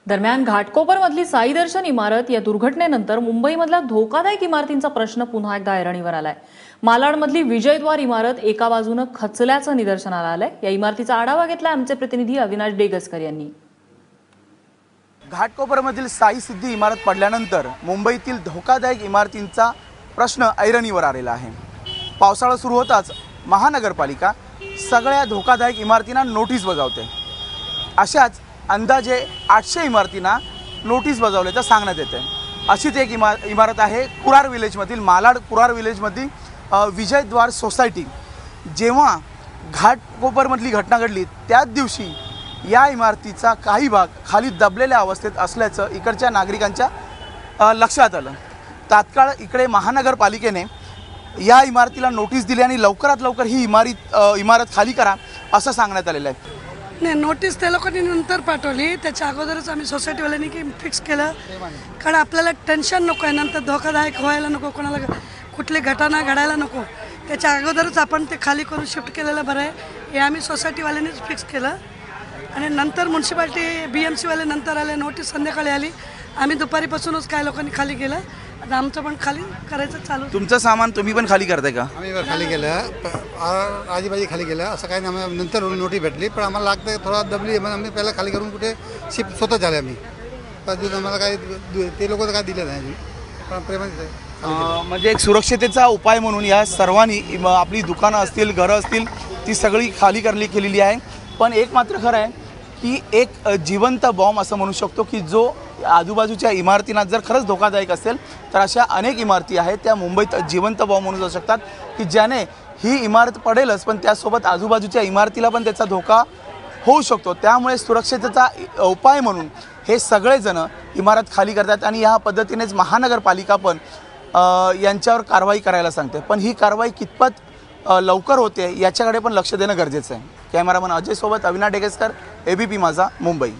दरम्यान घाटकोपरमधली साई दर्शन इमारत या दुर्घटनेनंतर मुंबईमधला धोकादायक इमारतींचा प्रश्न पुन्हा एकदा ऐरणीवर आलाय। मालाडमधली विजयद्वार इमारत एका बाजूने खचल्याचं निदर्शनाला आलंय। या इमारतीचा आढावा घेतला आमचे प्रतिनिधी अविनाश डेगसकर यांनी। घाटकोपरमधील साई सिद्धी इमारत पडल्यानंतर मुंबईतील धोकादायक इमारतींचा प्रश्न ऐरणीवर आलेला आहे। पावसाळा सुरू होताच महानगरपालिका सगळ्या धोकादायक इमारतींना नोटीस बजावते। अशाच अंदाजे 800 इमारतींना नोटीस बजावल्याचं सांगण्यात येते। अशीच एक इमारत आहे कुरार विलेजमधील मालाड कुरार विलेजमधील विजयद्वार सोसायटी। जेव्हा घाटकोपरमधली घटना घडली त्याच दिवशी या इमारतीचा काही भाग खाली दबलेल्या अवस्थेत असल्याचं इकडच्या नागरिकांच्या लक्षात आलं। तात्काळ इकडे महानगरपालिकेने या इमारतीला नोटीस दिली आणि लवकरात लवकर ही इमारत खाली करा असं सांगण्यात आलेलं आहे। नाही, नोटीस त्या लोकांनी नंतर पाठवली। त्याच्या अगोदरच आम्ही सोसायटीवाल्यांनी की फिक्स केलं, कारण आपल्याला टेन्शन नको आहे, नंतर धोकादायक व्हायला नको, कोणाला कुठली घटना घडायला नको। त्याच्या अगोदरच आपण ते खाली करून शिफ्ट केलेलं बरं आहे, हे आम्ही सोसायटीवाल्यांनीच फिक्स केलं। आणि नंतर म्युन्सिपाल्टी BMC वाले नंतर आले, नोटीस संध्याकाळी आली। आम्ही दुपारीपासूनच काय लोकांनी खाली केलं, आता आमचं पण खाली करायचं चालू। तुमचं सामान तुम्ही पण खाली करताय का? आम्ही खाली केलं, आजीबाजी खाली केलं, असं काही नाही। आम्ही नंतर नोटीस भेटली, पण आम्हाला लागतं थोडा दबली म्हणून आम्ही पहिला खाली करून कुठे शिफ्ट स्वतः झाले आम्ही। पण आम्हाला काय ते लोक काय दिलं नाही, पण प्रेमाने म्हणजे एक सुरक्षितेचा उपाय म्हणून या सर्वांनी आपली दुकानं असतील, घरं असतील, ती सगळी खाली केलेली आहे। पण एक मात्र खरं आहे की एक जिवंत बॉम्ब असं म्हणू शकतो की जो आजूबाजूच्या इमारतींना जर खरंच धोकादायक असेल तर अशा अनेक इमारती आहेत त्या मुंबईत जिवंत बॉम्ब म्हणून जाऊ शकतात की ज्याने ही इमारत पडेलच पण त्यासोबत आजूबाजूच्या इमारतीला पण त्याचा धोका होऊ शकतो। त्यामुळे सुरक्षिततेचा उपाय म्हणून हे सगळेजण इमारत खाली करतात आणि ह्या पद्धतीनेच महानगरपालिका पण यांच्यावर कारवाई करायला सांगते। पण ही कारवाई कितपत लवकर होते याच्याकडे पण लक्ष देणं गरजेचं आहे। कॅमेरामन अजय सोबत अविनाश डेगेसकर, ABP माझा, मुंबई।